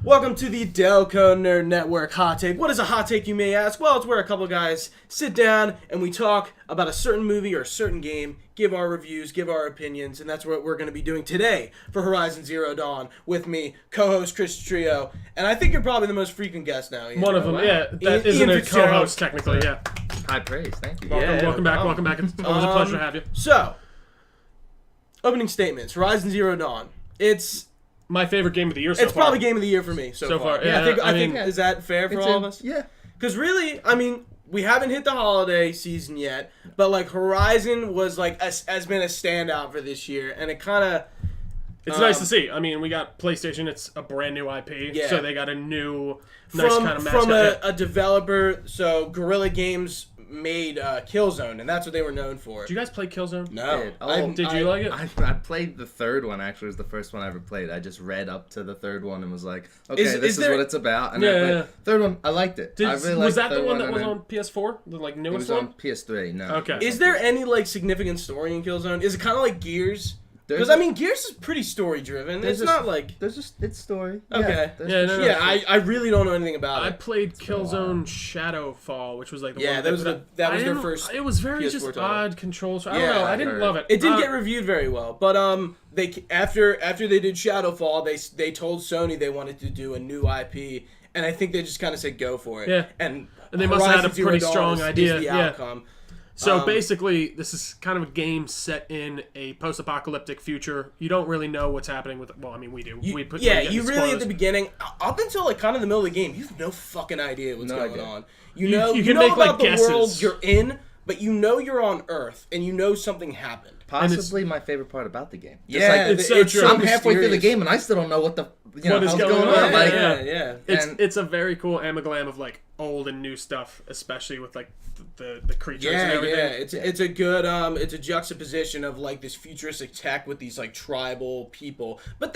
Welcome to the Delco Nerd Network Hot Take. What is a hot take, you may ask? Well, it's where a couple guys sit down and we talk about a certain movie or a certain game, give our reviews, give our opinions, and that's what we're going to be doing today for Horizon Zero Dawn with me, co-host Chris Trio, and I think you're probably the most frequent guest now. Ian. One of them, yeah. That isn't Ian a Fitzgerald. co-host, technically, yeah. High praise, thank you. Welcome back. It's always a pleasure to have you. So, opening statements, Horizon Zero Dawn. It's my favorite game of the year so far. It's probably game of the year for me so far. Yeah, I think is that fair for all of us? Yeah. Because really, I mean, we haven't hit the holiday season yet, but like Horizon was like has been a standout for this year, and it kind of it's nice to see. I mean, we got PlayStation. It's a brand new IP, so they got a new nice kind of mascot. From a developer. So Guerrilla Games made Killzone, and that's what they were known for. Did you guys play Killzone? No. Did you like it? I played the third one, actually. It was the first one I ever played. I just read up to the third one and was like, okay, this is what it's about. And third one, I liked it. I really was liked that the one that was then, on PS4? The like newest one? one? It was on PS3, no. Okay. Is there any like significant story in Killzone? Is it kind of like Gears? Because I mean, Gears is pretty story driven. It's not like it's story. Okay. I I really don't know anything about it. I played Killzone Shadowfall, which was like the one that was their first. It was very PS4 just title. odd controls. I don't know. I didn't love it. It didn't get reviewed very well, but they after they did Shadowfall, they told Sony they wanted to do a new IP, and I think they just kind of said go for it. Yeah. And they must have had a Horizon Zero pretty Dawn strong idea. is the outcome. So basically, this is kind of a game set in a post-apocalyptic future. You don't really know what's happening with. Well, I mean, we do. You really at the beginning, up until like kind of the middle of the game, you have no fucking idea what's going on. You know make, about like, the guesses. world you're in, but you know you're on Earth, and you know something happened. Possibly my favorite part about the game. It's so true. I'm halfway through the game and I still don't know what hell's going on. It's a very cool amalgam of like old and new stuff, especially with like the creatures and everything. It's a good it's a juxtaposition of like this futuristic tech with these like tribal people, but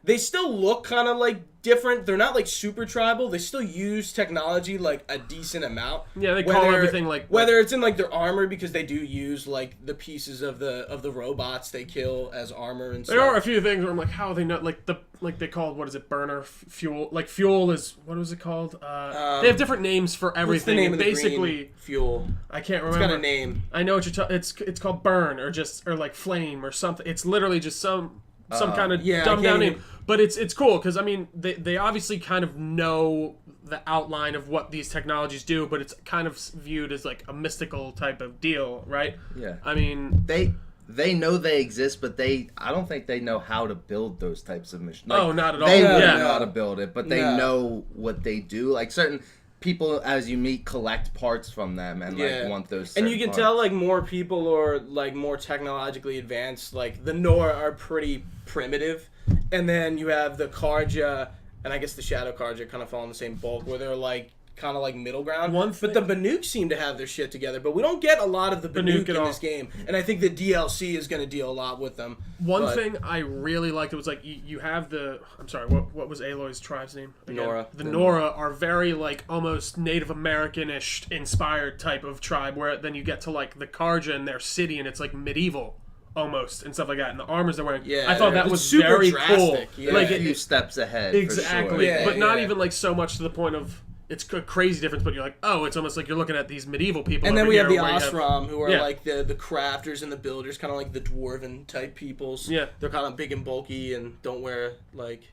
they still look kind of like different. They're not like super tribal. They still use technology like a decent amount. Yeah, they call everything like whether it's in like their armor, because they do use like the pieces of the robots they kill as armor and stuff. There are a few things where I'm like, how are they not like they called, what is it, burner fuel? Like fuel is, what was it called? They have different names for everything. What's the name of the basically green fuel? I can't remember. It's got a name. I know what you're talking. It's called burn or like flame or something. It's literally just some kind of dumbed down name. But it's cool because I mean they obviously kind of know the outline of what these technologies do, but it's kind of viewed as like a mystical type of deal, right? Yeah. I mean they know they exist, but I don't think they know how to build those types of machines. Like, not at all. They wouldn't know how to build it, but they know what they do. Like certain people, as you meet, collect parts from them and like want those. And you can parts. tell like more people or like more technologically advanced. Like the Nora are pretty primitive, and then you have the Karja, and I guess the Shadow Karja kind of fall in the same bulk where they're like kind of like middle ground. But the Banuk seem to have their shit together, but we don't get a lot of the Banuk in this game, and I think the DLC is going to deal a lot with them. One thing I really liked, it was like you have the, I'm sorry, what was Aloy's tribe's name again? Nora. The Nora are very like almost Native American-ish inspired type of tribe, where then you get to like the Karja and their city, and it's like medieval almost and stuff like that, and the armors they're wearing. I thought that was super very drastic. cool. Like a few steps ahead. Exactly, for sure. but not even like so much to the point of it's a crazy difference. But you're like, oh, it's almost like you're looking at these medieval people. And then we have the where Osram, who are like the crafters and the builders, kind of like the dwarven type peoples. Yeah, they're kind of big and bulky and don't wear like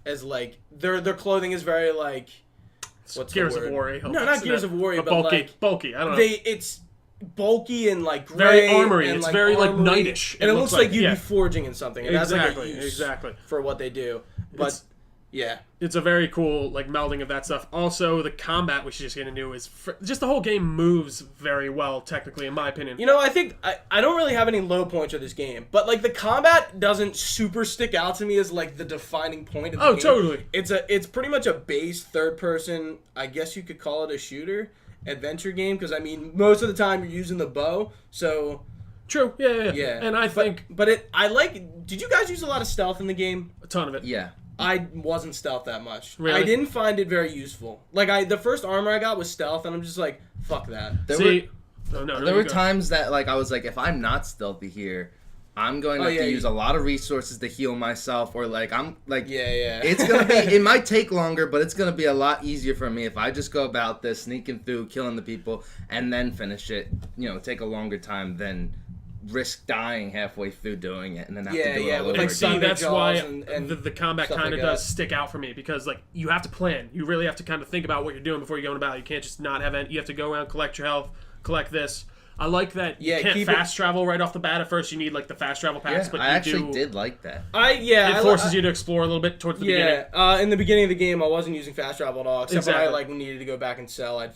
as like their clothing is very like what's Gears the word? of War. No, not Gears of War, but bulky. I don't know. It's bulky and like gray, very armory. And, it's like, very armory, like knightish, and it looks like you'd be forging in something. And exactly, that's like a use exactly for what they do. But it's a very cool like melding of that stuff. Also, the combat we should just get into is just the whole game moves very well technically, in my opinion. You know, I think I don't really have any low points of this game, but like the combat doesn't super stick out to me as like the defining point of the game. Totally. It's pretty much a base third person. I guess you could call it a shooter adventure game, because I mean most of the time you're using the bow, so True. Yeah. And I think, Did you guys use a lot of stealth in the game? A ton of it. Yeah. I wasn't stealth that much. Really? I didn't find it very useful. Like the first armor I got was stealth, and I'm just like, fuck that. There were times that like I was like, if I'm not stealthy here, I'm going to have to use a lot of resources to heal myself, or like I'm like, it's gonna be. It might take longer, but it's gonna be a lot easier for me if I just go about this, sneaking through, killing the people, and then finish it. You know, take a longer time than risk dying halfway through doing it and then have to do it all over again. That's why the combat kind of does stick out for me, because like you have to plan. You really have to kind of think about what you're doing before you go in battle. You can't just not have any. You have to go around, collect your health, collect this. I like that you can't fast travel right off the bat. At first, you need like the fast travel packs, but I actually did like that. It forces you to explore a little bit towards the beginning. In the beginning of the game, I wasn't using fast travel at all, except when I like needed to go back and sell. I'd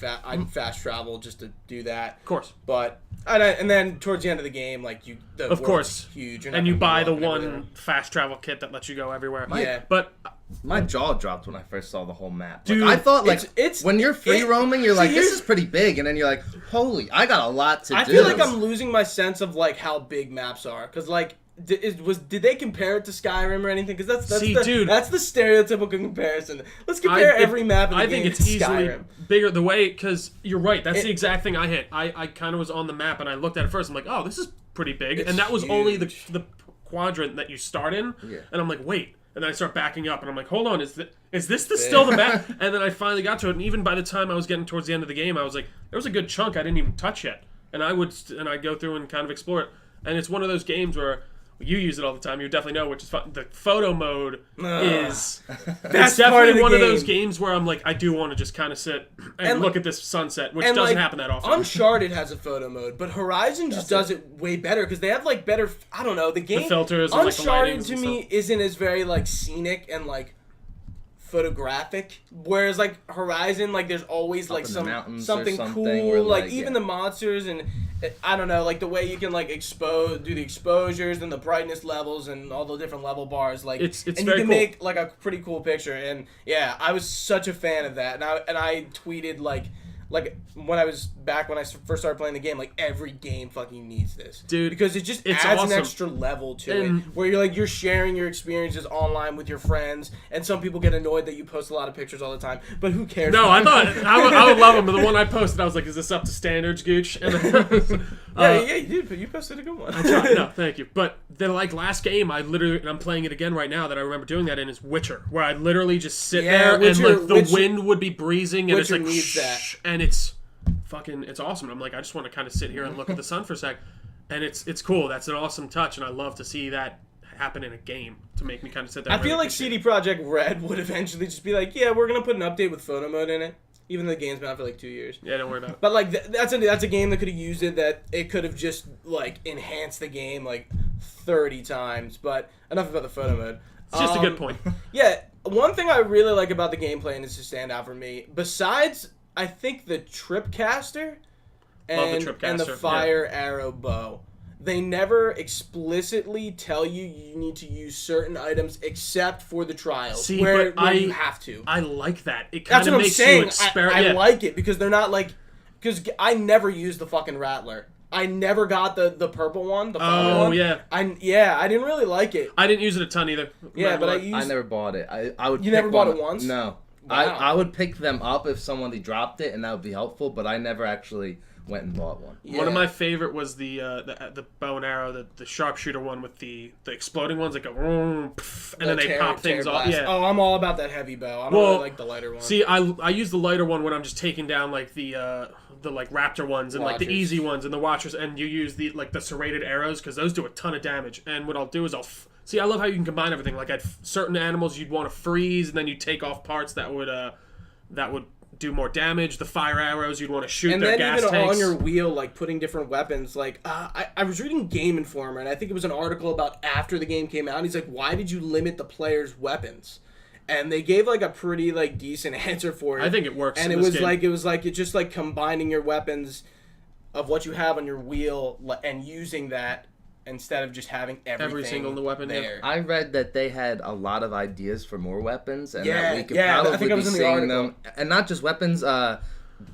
fast travel just to do that. Of course, but and then towards the end of the game, like of course, huge, and you buy the one fast travel kit that lets you go everywhere. But my jaw dropped when I first saw the whole map. Dude, like, I thought like it's when you're free roaming, you're like, this is pretty big, and then you're like, holy, I got a lot to do. I feel like I'm losing my sense of like how big maps are, because like did they compare it to Skyrim or anything? Because that's the stereotypical comparison. Let's compare every map in the game. I think it's easily Skyrim. Bigger the way, because you're right. That's the exact thing I hit. I kind of was on the map and I looked at it first. I'm like, oh, this is pretty big, and that was huge. Only the quadrant that you start in, and I'm like, wait. And then I start backing up, and I'm like, hold on, is this still the map? And then I finally got to it, and even by the time I was getting towards the end of the game, I was like, there was a good chunk I didn't even touch yet. And I'd go through and kind of explore it. And it's one of those games where you use it all the time. You definitely know, which is fun. The photo mode is that's definitely one of those games where I'm like, I do want to just kind of sit and look at this sunset, which doesn't happen that often. Uncharted has a photo mode, but Horizon just does it way better because they have like better. I don't know, the game. The filters. Uncharted and, to me isn't as very like scenic and like photographic, whereas like Horizon, like there's always like something cool, like even the monsters and. I don't know, like the way you can like do the exposures and the brightness levels and all the different level bars, like it's and very you can cool. make like a pretty cool picture. And yeah, I was such a fan of that, and I tweeted like when I first started playing the game, like every game fucking needs this, dude, because it just adds an extra level to it, where you're sharing your experiences online with your friends, and some people get annoyed that you post a lot of pictures all the time, but who cares? No, I thought I would love them, but the one I posted, I was like, is this up to standards, Gooch? And you did. You posted a good one. I tried. No, thank you. But the like last game, I'm playing it again right now that I remember doing that in is Witcher, where I literally just sit there and like the wind would be breezing and Witcher it's like needs that. And it's awesome. I'm like, I just want to kind of sit here and look at the sun for a sec, and it's cool. That's an awesome touch, and I love to see that happen in a game to make me kind of sit there. I feel like CD Projekt Red would eventually just be like, yeah, we're gonna put an update with photo mode in it, even though the game's been out for like 2 years. Yeah, don't worry about it. But like that's a game that could have used it. That it could have just like enhanced the game like 30 times. But enough about the photo mode. It's just a good point. Yeah, one thing I really like about the gameplay, and it's to stand out for me, besides I think the Tripcaster and the fire arrow bow. They never explicitly tell you need to use certain items except for the trials, where you have to. I like that. It kind of makes you experiment. I like it because they're not like... Because I never used the fucking Rattler. I never got the purple one, the fire one. Yeah. I didn't really like it. I didn't use it a ton either. Yeah, but I never bought it. I would. You never bought it once? No. Wow. I would pick them up if somebody dropped it, and that would be helpful, but I never actually went and bought one. Yeah. One of my favorite was the bow and arrow, the sharpshooter one with the exploding ones that go and then they pop things off. Yeah. Oh, I'm all about that heavy bow. I don't really like the lighter one. See, I use the lighter one when I'm just taking down like the like raptor ones and Watchers. like the easy ones and the watchers, and you use the serrated arrows because those do a ton of damage. And what I'll do is see, I love how you can combine everything. Like certain animals you'd want to freeze, and then you take off parts that would do more damage. The fire arrows you'd want to shoot their gas tanks. And then even on your wheel, like putting different weapons. Like I was reading Game Informer, and I think it was an article about after the game came out. And he's like, "Why did you limit the player's weapons?" And they gave like a pretty like decent answer for it. I think it works. And it was just like combining your weapons of what you have on your wheel and using that instead of just having every single weapon there. I read that they had a lot of ideas for more weapons, and that we could probably be seeing them, and not just weapons,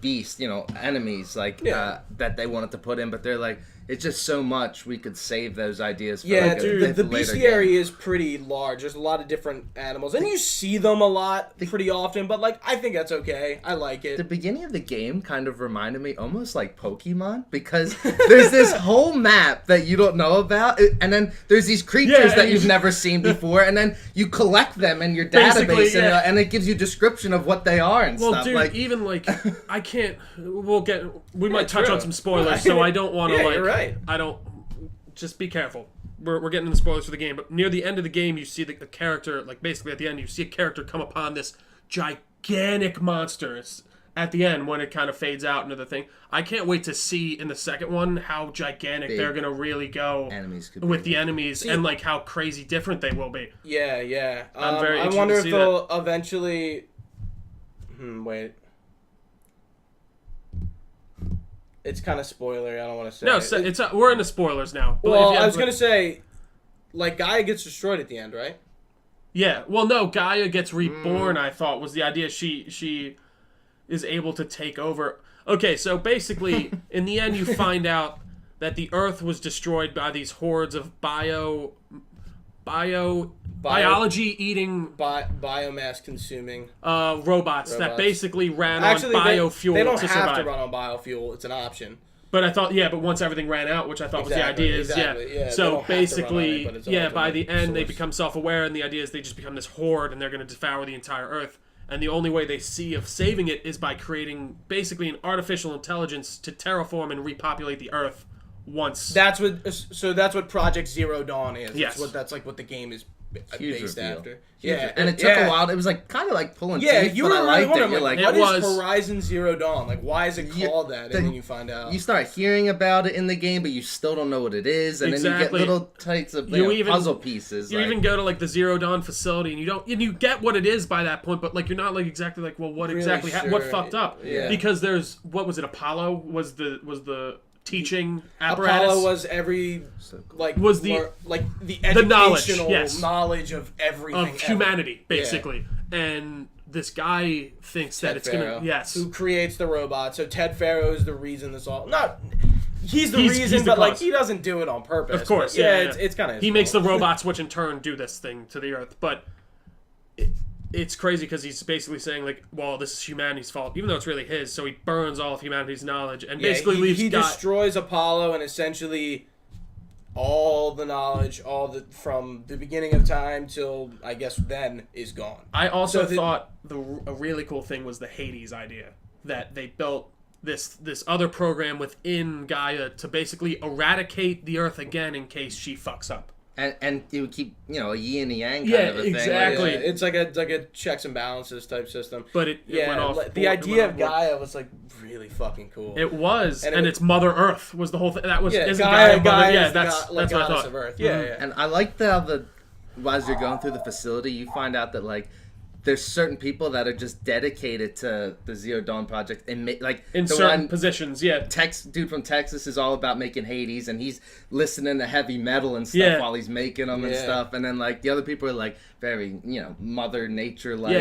beasts, enemies, like that they wanted to put in. But they're like, it's just so much we could save those ideas for the bestiary is pretty large. There's a lot of different animals, and you see them a lot pretty often, but like I think that's okay. I like it. The beginning of the game kind of reminded me almost like Pokemon, because there's this whole map that you don't know about, and then there's these creatures that you've never seen before, and then you collect them in your database, and it gives you a description of what they are and stuff. Well, dude, like, even like I can't. We might touch on some spoilers, so I don't want to you're right. I don't. Just be careful. We're getting into spoilers for the game, but near the end of the game, you see the character, like basically at the end, you see a character come upon this gigantic monster. It's at the end when it kind of fades out into the thing. I can't wait to see in the second one how gigantic they're gonna really go with the enemies, and like how crazy different they will be. Yeah. I'm very interested I wonder to if see they'll eventually. Wait. It's kind of spoilery. I don't want to say. No, we're into spoilers now. Well, I was gonna say, like Gaia gets destroyed at the end, right? Yeah. Well, no, Gaia gets reborn. I thought was the idea. She is able to take over. Okay, so basically, in the end, you find out that the Earth was destroyed by these hordes of biology-eating... biomass-consuming... robots that basically ran on biofuel. They don't have to run on biofuel. It's an option. But I thought, but once everything ran out, which I thought was the idea, So basically, by the end, they become self-aware, and the idea is they just become this horde, and they're going to devour the entire Earth. And the only way they see of saving it is by creating basically an artificial intelligence to terraform and repopulate the Earth once. That's what Project Zero Dawn is. Yes. That's like what the game is Huge based reveal. after. Yeah, and it took a while. It was like kind of like pulling teeth, you but were I really liked it. You're like, what is Horizon Zero Dawn? Like, why is it called that? And then you find out. You start hearing about it in the game, but you still don't know what it is, and then you get little types of puzzle pieces. You even go to like the Zero Dawn facility, and you get what it is by that point, but like you're not like exactly like, well, what exactly what fucked up? Yeah. Because there's Apollo was the teaching apparatus. Apollo was the educational knowledge of everything of humanity, basically. And this guy thinks that it's Farrow, gonna who creates the robot. So Ted Farrow is the reason this all he's the reason, but like he doesn't do it on purpose. Of course, it's kind of he makes the robot switch in turn do this thing to the Earth, but. It's crazy because he's basically saying, like, well, this is humanity's fault, even though it's really his, so he burns all of humanity's knowledge and basically leaves He destroys Apollo, and essentially all the knowledge, from the beginning of time till, I guess, then, is gone. I also thought a really cool thing was the Hades idea, that they built this other program within Gaia to basically eradicate the Earth again in case she fucks up. And you would keep, a yin and yang kind of a thing. Exactly. Yeah, it's like a checks and balances type system. But it went off. The idea of Gaia was like really fucking cool. It was, and it's Mother Earth was the whole thing. That was Gaia. That's what I thought. Of Earth. Yeah. And I liked how as you're going through the facility, you find out that like there's certain people that are just dedicated to the Zero Dawn project and in certain positions. Dude from Texas is all about making Hades, and he's listening to heavy metal and stuff while he's making them and stuff. And then like the other people are like very Mother Nature like.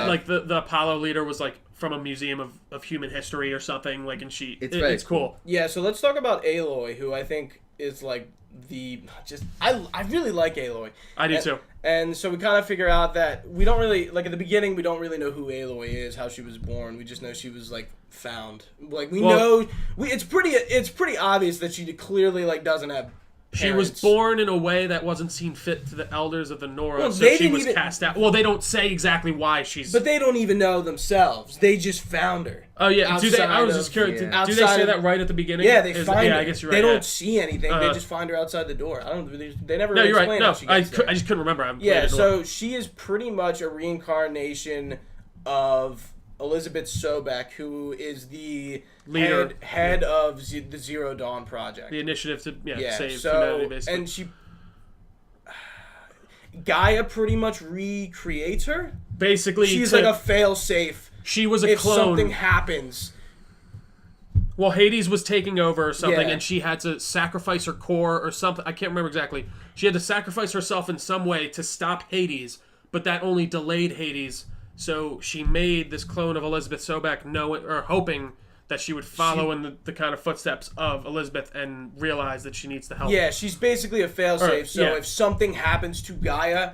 Like the Apollo leader was like from a museum of human history or something. Like, and it's cool. Yeah. So let's talk about Aloy, who I think is like I really like Aloy. I do too. And so we kind of figure out that we don't really, like at the beginning, we don't really know who Aloy is, how she was born. We just know she was like found. Like it's pretty obvious that she clearly like doesn't have parents. She was born in a way that wasn't seen fit to the elders of the Nora, so she was cast out. Well, they don't say exactly why she's... But they don't even know themselves. They just found her. Oh, yeah. I was just curious. Do they say that right at the beginning? Yeah, they find her. I guess you're right. They don't see anything. They just find her outside the door. They never really explain how she gets there. I just couldn't remember. So she is pretty much a reincarnation of Elizabeth Sobek, who is the leader, head of the Zero Dawn project, the initiative to save humanity, basically. And Gaia pretty much recreates her. Basically, she's like a fail-safe. She was a if clone. Something happens. Well, Hades was taking over or something, and she had to sacrifice her core or something. I can't remember exactly. She had to sacrifice herself in some way to stop Hades, but that only delayed Hades. So she made this clone of Elizabeth Sobek hoping that she would follow in the kind of footsteps of Elizabeth and realize that she needs the help. Yeah, she's basically a failsafe. So if something happens to Gaia,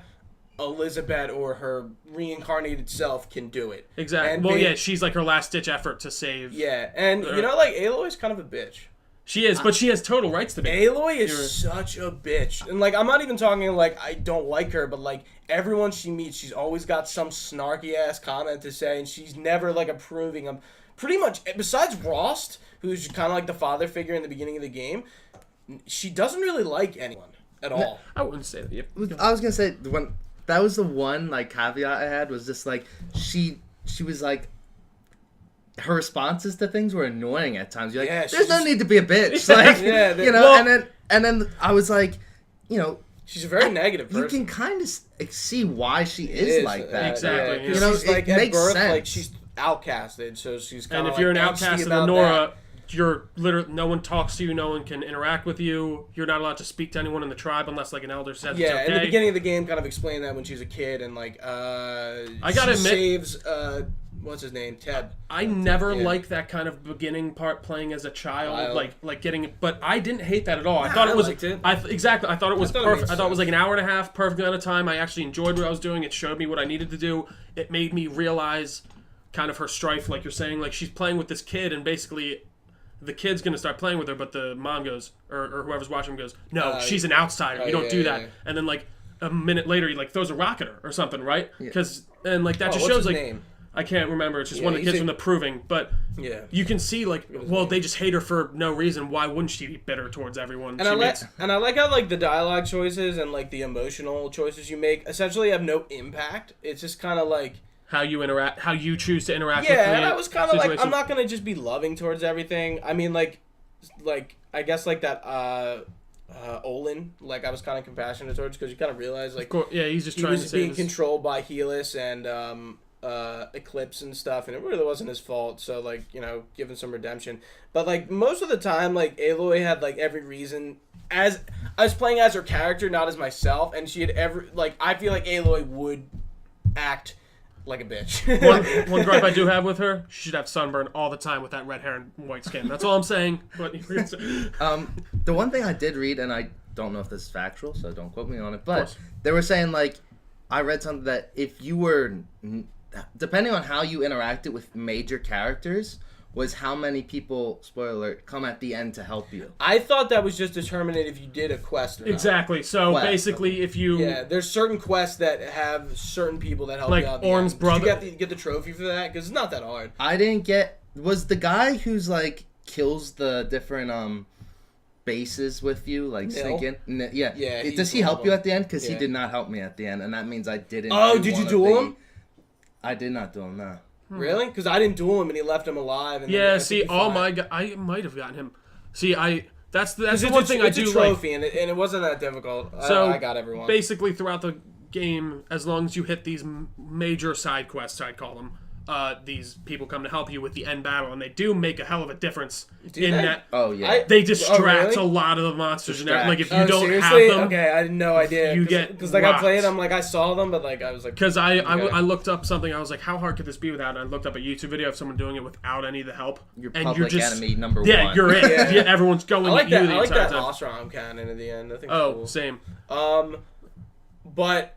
Elizabeth or her reincarnated self can do it. Exactly. And she's like her last-ditch effort to save. Yeah, and like Aloy's kind of a bitch. She is, but she has total rights to be. Aloy is such a bitch. And, like, I'm not even talking, like, I don't like her, but, like, everyone she meets, she's always got some snarky-ass comment to say, and she's never, like, approving of... Pretty much, besides Rost, who's kind of like the father figure in the beginning of the game, she doesn't really like anyone at all. I wouldn't say that. I was going to say, that was the one, like, caveat I had, was just, like, she was, like... Her responses to things were annoying at times. You're like, there's no need to be a bitch. Like, you know, and then I was like, you know, she's a very negative person. You can kind of see why she is like that. Exactly. You know, she's like at birth, like she's outcasted, so she's kind of. And if you're an outcast in Nora, you're literally no one talks to you, no one can interact with you. You're not allowed to speak to anyone in the tribe unless like an elder says it's okay. In the beginning of the game, kind of explained that when she was a kid, and like I gotta admit, saves what's his name, Teb. I never liked that kind of beginning part playing as a child, like getting. But I didn't hate that at all. I thought it was exactly. I thought it was perfect. I thought it was like an hour and a half, perfect amount of time. I actually enjoyed what I was doing. It showed me what I needed to do. It made me realize kind of her strife, like you're saying, like she's playing with this kid, and basically the kid's gonna start playing with her, but the mom goes, or whoever's watching goes, no, she's an outsider. You don't do that. And then like a minute later, he like throws a rock at her or something, right? Because and like that just shows like. Name? I can't remember. It's just one of the kids from the Proving. But you can see, like, well, they just hate her for no reason. Why wouldn't she be bitter towards everyone? And I like how, like, the dialogue choices and, like, the emotional choices you make essentially have no impact. It's just kind of, like... How you interact, how you choose to interact with and I was kind of like, I'm not going to just be loving towards everything. I mean, like I guess, like, that... Olin, like I was kind of compassionate towards because you kind of realize, like... he's just trying to save He was being controlled by Helis and... Eclipse and stuff, and it really wasn't his fault, so like, you know, give him some redemption. But like most of the time, like Aloy had like every reason, as I was playing as her character, not as myself, and she had I feel like Aloy would act like a bitch. one gripe I do have with her, she should have sunburn all the time with that red hair and white skin. That's all I'm saying. But the one thing I did read, and I don't know if this is factual, so don't quote me on it, but they were saying, like, I read something that if you were, depending on how you interacted with major characters, was how many people, spoiler alert, come at the end to help you. I thought that was just determined if you did a quest or not. Exactly. So basically, if you... Yeah, there's certain quests that have certain people that help you out. Like Orm's brother. Did you get the trophy for that? Because it's not that hard. I didn't get... Was the guy who's, like, kills the different, bases with you, like sneaking? Yeah. Does he help you at the end? Because he did not help me at the end, and that means I didn't. Oh, did you duel him? I did not duel him. No. Really? Because I didn't duel him, and he left him alive. And I might have gotten him. See, that's the one thing I do like. It's a trophy, and it wasn't that difficult. So I got everyone. Basically, throughout the game, as long as you hit these major side quests, I'd call them. These people come to help you with the end battle, and they do make a hell of a difference that. Oh yeah, they distract a lot of the monsters. And like if you don't have them, okay, I had no idea. You get because like rocked. I played, I'm like I saw them, but like I was like because I looked up something. I was like, how hard could this be without? And I looked up a YouTube video of someone doing it without any of the help. You're and public enemy number one. Yeah, you're it. Yeah, everyone's going at you the entire time. I like that Ostrom cannon at the end. I think. Oh, cool. Same. But.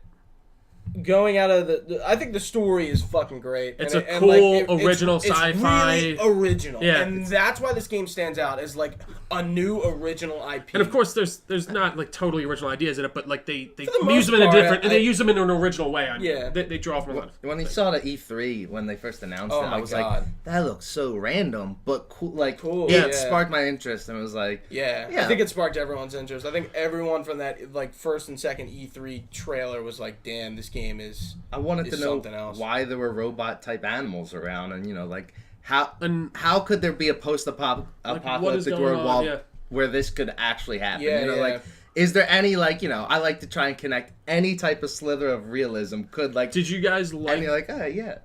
Going out of I think the story is fucking great. It's original sci-fi. It's really original. Yeah, and that's why this game stands out as like a new original IP. And of course, there's not like totally original ideas in it, but like they use them in a different, and they use them in an original way. They draw from it. When you saw the E3 when they first announced it, I was like, that looks so random, but cool. Like it sparked my interest, and it was like, I think it sparked everyone's interest. I think everyone from that like first and second E3 trailer was like, damn, this game is. I wanted to know else. Why there were robot type animals around, and like how could there be a post-apocalyptic world where this could actually happen? Is there any I like to try and connect any type of slither of realism could like. Did you guys like? And you're like,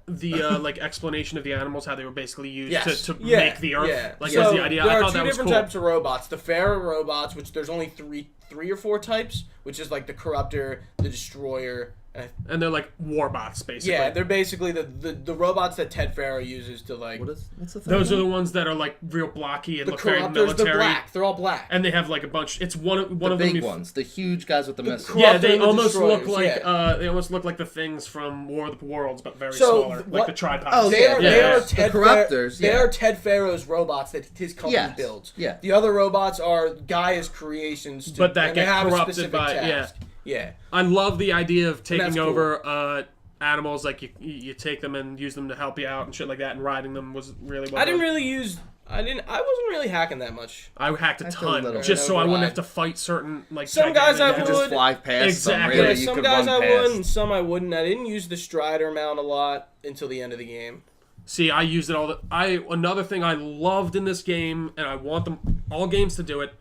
the like explanation of the animals, how they were basically used to make the Earth. Yeah. Like so the idea. There I are thought two that was different cool. types of robots. The Pharaoh robots, which there's only 3 or 4 types, which is like the Corruptor, the Destroyer. And they're like warbots, basically. Yeah, they're basically the robots that Ted Farrow uses to like. What's the thing? Those are the ones that are like real blocky and look very military. They're black. They're all black. And they have like a bunch. It's one of the them. Big ones, the huge guys with the missiles. Yeah, they almost look like they almost look like the things from War of the Worlds, but very smaller, like the tripods. Oh, they are Ted Corruptors. They are Ted Farrow's robots that his company builds. Yeah. The other robots are Gaia's creations, but that get corrupted by task. Yeah. I love the idea of taking over animals, like you take them and use them to help you out and shit like that, and riding them was really well I wasn't really hacking that much. I hacked a ton, just so I wouldn't have to fight certain, like, some guys I would just fly past. Exactly. Some, really, some guys I would, and some I wouldn't. I didn't use the Strider mount a lot until the end of the game. See, I used it all. Another thing I loved in this game, and I want all games to do it.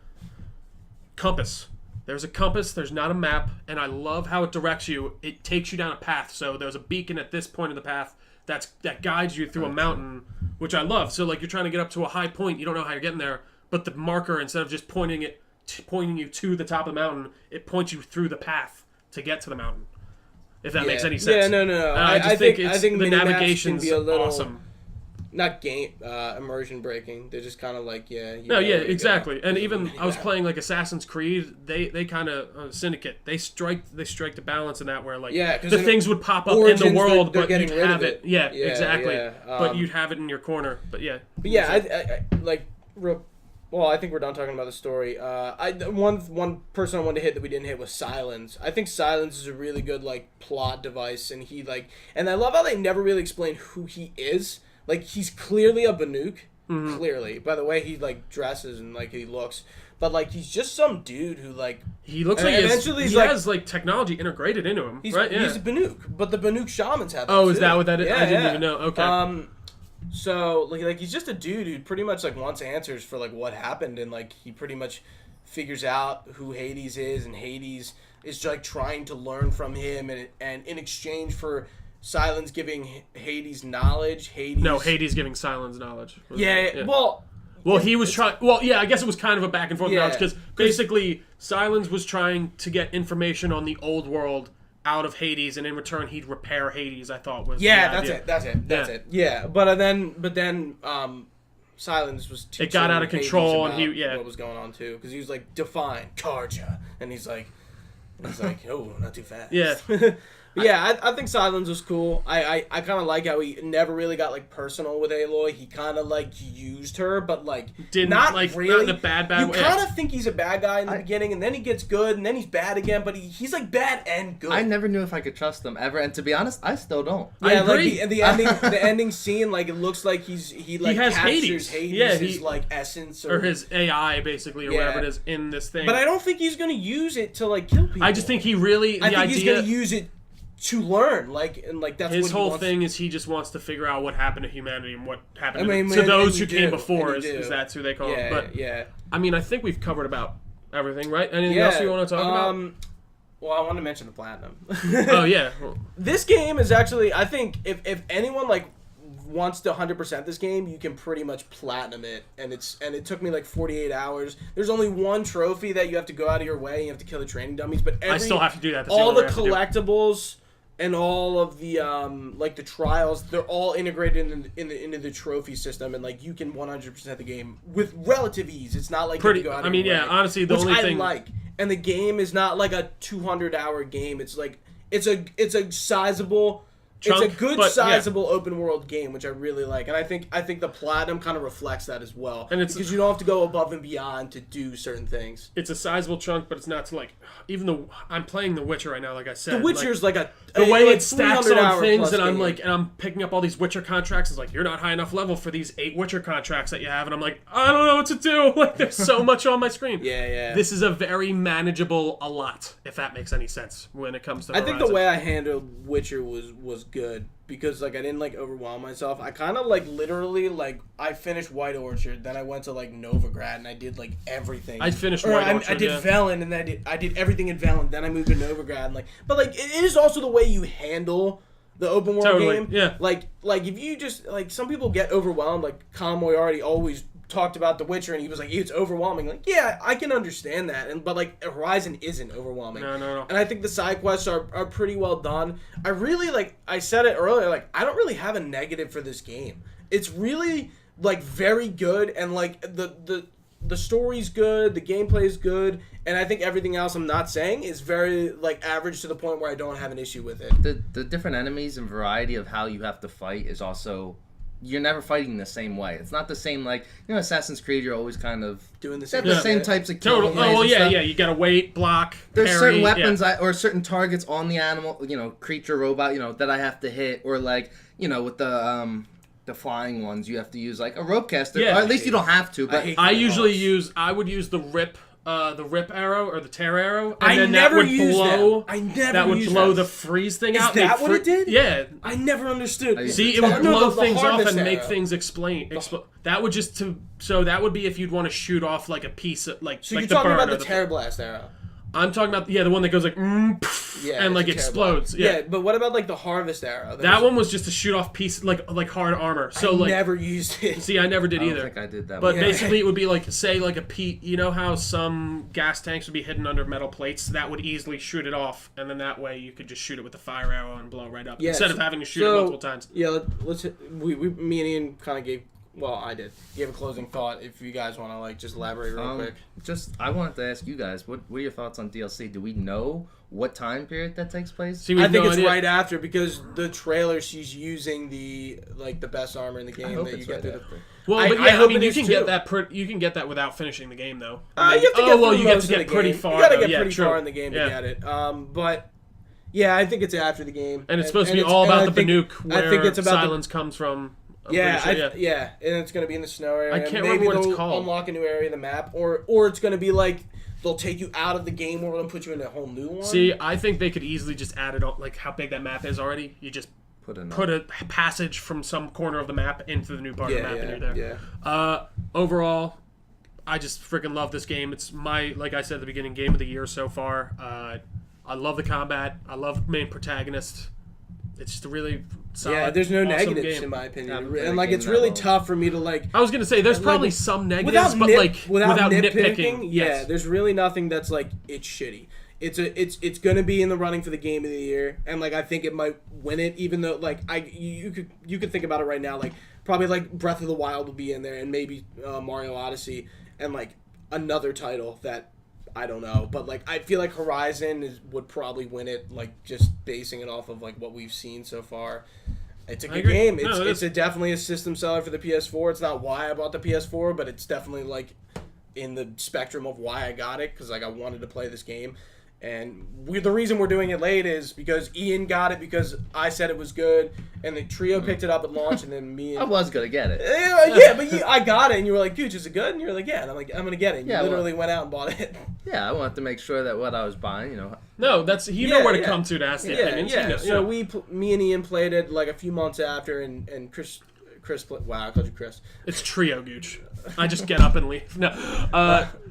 Compass. There's a compass, there's not a map, and I love how it directs you. It takes you down a path. So there's a beacon at this point of the path that guides you through a mountain, which I love. So like you're trying to get up to a high point, you don't know how you're getting there, but the marker, instead of just pointing you to the top of the mountain, it points you through the path to get to the mountain. If that makes any sense. Yeah, no. I think the navigation's awesome. Not game immersion breaking. They're just kind of like exactly. And even I was playing like Assassin's Creed. They kind of Syndicate. They strike the balance in that where like the things would pop up in the world, but you'd have it. Yeah, exactly. But you'd have it in your corner. But yeah. I like real. Well, I think we're done talking about the story. One person I wanted to hit that we didn't hit was Silence. I think Silence is a really good like plot device, and and I love how they never really explain who he is. Like, he's clearly a Banuk, clearly, by the way he, like, dresses and, like, he looks. But, like, he's just some dude who, like... He looks like he has, like, technology integrated into him, right? Yeah. He's a Banuk, but the Banuk shamans have that, is that what that is? I didn't even know. Okay. So, like, he's just a dude who pretty much, like, wants answers for, like, what happened, and, like, he pretty much figures out who Hades is, and Hades is, like, trying to learn from him, and in exchange for... Silence giving Hades knowledge. Hades giving Silence knowledge. Well, he was trying... Well, yeah, I guess it was kind of a back and forth knowledge, because basically Silence was trying to get information on the old world out of Hades, and in return he'd repair Hades, I thought was that's it. Yeah, but then Silence was teaching it got out of control, and what was going on, too, because he was like, define, Karja, and he's like, oh, not too fast. Yeah. Yeah, I think Silence was cool. I kind of like how he never really got, like, personal with Aloy. He kind of, like, used her, but, like, not really. Not in a bad way. You kind of think he's a bad guy in the beginning, and then he gets good, and then he's bad again, but he's, like, bad and good. I never knew if I could trust him ever, and to be honest, I still don't. Yeah, I agree. Like, the ending scene, like, it looks like he has captures Hades' like, essence. Or his AI, basically, or whatever it is in this thing. But I don't think he's going to use it to, like, kill people. I just think he really... I think he's going to use it to learn, that's his whole thing is he just wants to figure out what happened to humanity and what happened to those who came before. Is that's who they call him? But I mean, I think we've covered about everything, right? Anything else you want to talk about? Well, I want to mention the platinum. Oh yeah, this game is actually, I think, if anyone like wants to 100% this game, you can pretty much platinum it, and it took me like 48 hours. There's only one trophy that you have to go out of your way, and you have to kill the training dummies, but I still have to do that. All the collectibles and all of the like the trials, they're all integrated into the trophy system, and like you can 100% the game with relative ease. It's not like you have to go out of your way, honestly, the only thing I like, and the game is not like a 200-hour game. It's like it's a sizable. It's a good, sizable open world game, which I really like, and I think the platinum kind of reflects that as well. And it's because you don't have to go above and beyond to do certain things. It's a sizable chunk, but it's not to like. Even though I'm playing The Witcher right now, like I said, The Witcher's like the way it stacks on things, and I'm like, and I'm picking up all these Witcher contracts. It's like you're not high enough level for these 8 Witcher contracts that you have, and I'm like, I don't know what to do. Like there's so much on my screen. Yeah. This is a very manageable a lot, if that makes any sense when it comes to. I think the way I handled Witcher was good. Because, like, I didn't, like, overwhelm myself. I kind of, like, literally, like, I finished White Orchard, then I went to, like, Novigrad, and I did, like, everything. I finished White Orchard, I did Velen, and then I did everything in Velen, then I moved to Novigrad, and, like... But, like, it is also the way you handle the open world game. Yeah. Like, if you just... Like, some people get overwhelmed, like, Colin Moriarty always talked about The Witcher, and he was like, it's overwhelming. Like, yeah, I can understand that, but like Horizon isn't overwhelming. No. And I think the side quests are pretty well done. I really like. I said it earlier. Like, I don't really have a negative for this game. It's really like very good, and like the story's good, the gameplay is good, and I think everything else I'm not saying is very like average to the point where I don't have an issue with it. The different enemies and variety of how you have to fight is also, you're never fighting the same way. It's not the same, like, you know, Assassin's Creed, you're always kind of doing the same, same types of total. Oh well, yeah. You gotta wait, block. There's parry, certain weapons or certain targets on the animal, you know, creature, robot, you know, that I have to hit, or like, you know, with the flying ones, you have to use like a rope caster, or at least you don't have to. But I would use the rip arrow or the tear arrow, and I then never that would blow. I never that would used blow that. the freeze thing Is out. that what it did? Yeah. I never understood. See, it would blow the things off harvest and make arrow. things that would just so that would be if you'd want to shoot off like a piece of like. So like you're the talking burn about or the tear blast arrow. I'm talking about the one that goes like and like explodes. Yeah, but what about like the harvest arrow? That one was just to shoot off piece like hard armor. So I like never used it. See, I never did either. I don't think I did that. But basically, it would be like, say, like a you know how some gas tanks would be hidden under metal plates? That would easily shoot it off, and then that way you could just shoot it with a fire arrow and blow it right up instead of having to shoot it multiple times. Yeah, let's. Me and Ian kind of gave. Well, I did. Give a closing thought if you guys want to like just elaborate real quick. I wanted to ask you guys, what are your thoughts on DLC? Do we know what time period that takes place? I think it's right after, because the trailer, she's using the best armor in the game that you get through. Well, but I mean, you can get that. You can get that without finishing the game, though. You have to get pretty far. You got to get pretty far in the game to get it. But yeah, I think it's after the game, and it's supposed to be all about the Banuk, where I think it's about Silence comes from. And it's going to be in the snow area. I can't remember what it's called. Unlock a new area of the map, or it's going to be like they'll take you out of the game world and put you in a whole new one. See, I think they could easily just add it on, like how big that map is already. You just put a passage from some corner of the map into the new part of the map, and you're there. Yeah. Overall, I just freaking love this game. It's my, like I said at the beginning, game of the year so far. I love the combat. I love the main protagonist. It's just a really solid, there's no awesome negatives game. in my opinion, and like it's really tough for me to like. I was gonna say there's probably some negatives, but without nitpicking, yes. There's really nothing that's like it's shitty. It's gonna be in the running for the game of the year, and like I think it might win it, even though like you could think about it right now, like probably like Breath of the Wild will be in there, and maybe Mario Odyssey, and like another title that. I don't know, but like I feel like Horizon would probably win it, like just basing it off of like what we've seen so far. It's a good game. It's definitely a system seller for the PS4. It's not why I bought the PS4, but it's definitely like in the spectrum of why I got it, because like I wanted to play this game. And the reason we're doing it late is because Ian got it because I said it was good, and the trio picked it up at launch, and then me and... I was going to get it. Yeah, but I got it, and you were like, Gooch, is it good? And you were like, yeah. And I'm like, I'm going to get it. And you literally went out and bought it. Yeah, I wanted to make sure that what I was buying, you know... No, that's... You know where to come to ask the opinions. Yeah, so me and Ian played it like a few months after, and Chris wow, I called you Chris. It's trio, Gooch. I just get up and leave. No.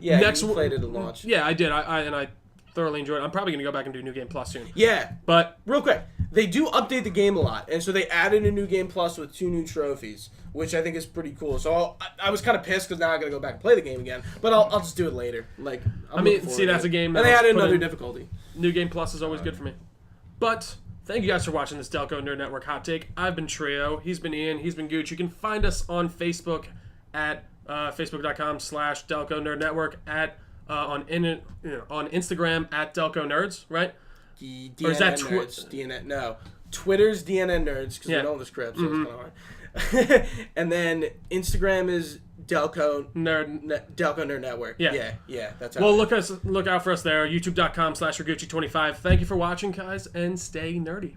Next you played it at launch. Yeah, I did. I thoroughly enjoyed it. I'm probably going to go back and do New Game Plus soon. Yeah. But real quick, they do update the game a lot, and so they added a New Game Plus with 2 new trophies, which I think is pretty cool. So I was kind of pissed because now I got to go back and play the game again, but I'll just do it later. Like that's a game. And they added another difficulty. New Game Plus is always good for me. But thank you guys for watching this Delco Nerd Network Hot Take. I've been Trio. He's been Ian. He's been Gooch. You can find us on Facebook at facebook.com/Delco Nerd Network, on Instagram at Delco Nerds, right? DNN or is that DNN? No, Twitter's DNN Nerds because we don't have the script, so it's kind of hard. And then Instagram is Delco Nerd Network. Yeah. That's how. Well, look out for us there. YouTube.com/Ragucci25. Thank you for watching, guys, and stay nerdy.